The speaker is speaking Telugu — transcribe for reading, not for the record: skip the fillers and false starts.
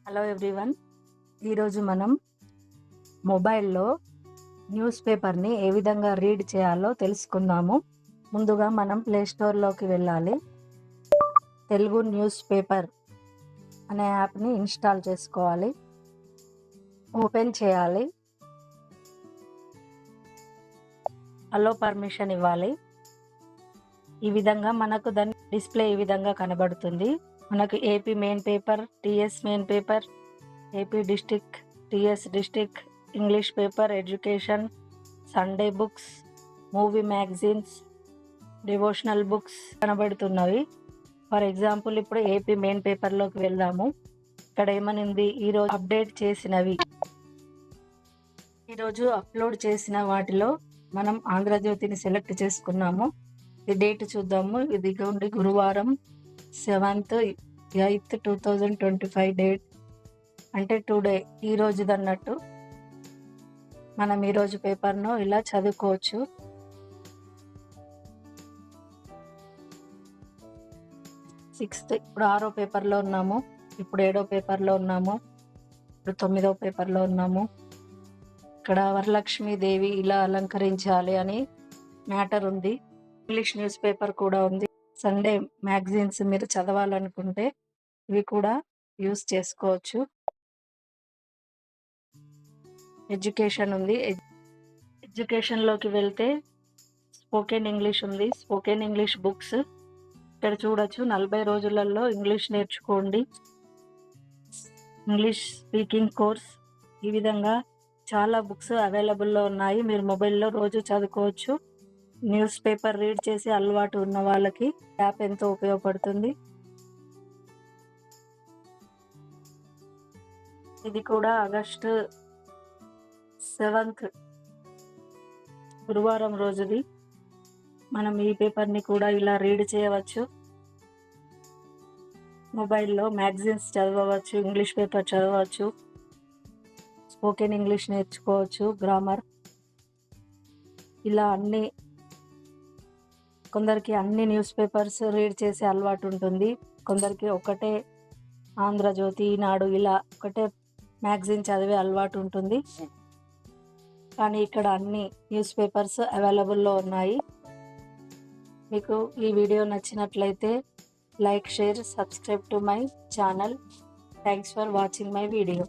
Hello everyone. ఈరోజు మనం మొబైల్లో న్యూస్ పేపర్ని ఏ విధంగా రీడ్ చేయాలో తెలుసుకుందాము. ముందుగా మనం ప్లే స్టోర్లోకి వెళ్ళాలి. తెలుగు న్యూస్ పేపర్ అనే యాప్ని ఇన్స్టాల్ చేసుకోవాలి. ఓపెన్ చేయాలి. అలో పర్మిషన్ ఇవ్వాలి. ఈ విధంగా మనకు దాని డిస్ప్లే ఈ విధంగా కనబడుతుంది. మనకు AP main paper, TS main paper, AP district, TS district, English paper, education, Sunday books, movie magazines, devotional books కనబడుతున్నవి. ఫర్ ఎగ్జాంపుల్ ఇప్పుడు ఏపీ మెయిన్ పేపర్లోకి వెళ్దాము. ఇక్కడ ఏమనింది, ఈరోజు అప్డేట్ చేసినవి. ఈరోజు అప్లోడ్ చేసిన వాటిలో మనం ఆంధ్రజ్యోతిని సెలెక్ట్ చేసుకున్నాము. ఈ డేట్ చూద్దాము. ఇది గురువారం 7th 8th 2025 డేట్, అంటే టుడే, ఈ రోజుది అన్నట్టు. మనం ఈరోజు పేపర్ను ఇలా చదువుకోవచ్చు. ఇప్పుడు 6వ పేపర్లో ఉన్నాము, ఇప్పుడు 7వ పేపర్లో ఉన్నాము, ఇప్పుడు 9వ పేపర్లో ఉన్నాము. ఇక్కడ వరలక్ష్మీదేవి ఇలా అలంకరించాలి అని మ్యాటర్ ఉంది. ఇంగ్లీష్ న్యూస్ పేపర్ కూడా ఉంది. సండే మ్యాగజైన్స్ మీరు చదవాలనుకుంటే ఇవి కూడా యూస్ చేసుకోవచ్చు. ఎడ్యుకేషన్ ఉంది. ఎడ్యుకేషన్లోకి వెళ్తే స్పోకెన్ ఇంగ్లీష్ ఉంది. స్పోకెన్ ఇంగ్లీష్ బుక్స్ ఇక్కడ చూడొచ్చు. 40 రోజులలో ఇంగ్లీష్ నేర్చుకోండి, ఇంగ్లీష్ స్పీకింగ్ కోర్స్. ఈ విధంగా చాలా బుక్స్ అవైలబుల్లో ఉన్నాయి. మీరు మొబైల్లో రోజు చదువుకోవచ్చు. న్యూస్ పేపర్ రీడ్ చేసి అలవాటు ఉన్న వాళ్ళకి యాప్ ఎంతో ఉపయోగపడుతుంది. ఇది కూడా ఆగస్టు 7th గురువారం రోజుది. మనం ఈ పేపర్ని కూడా ఇలా రీడ్ చేయవచ్చు. మొబైల్లో మ్యాగజైన్స్ చదవచ్చు, ఇంగ్లీష్ పేపర్ చదవచ్చు, స్పోకెన్ ఇంగ్లీష్ నేర్చుకోవచ్చు, గ్రామర్. ఇలా కొందరికి అన్ని న్యూస్ పేపర్స్ రీడ్ చేసే అలవాటు ఉంటుంది. కొందరికి ఒకటే ఆంధ్రజ్యోతి, ఈనాడు ఇలా ఒకటే మ్యాగజైన్ చదివే అలవాటు ఉంటుంది. కానీ ఇక్కడ అన్ని న్యూస్ పేపర్స్ అవైలబుల్లో ఉన్నాయి. మీకు ఈ వీడియో నచ్చినట్లయితే like, share, subscribe to my channel. Thanks for watching my video.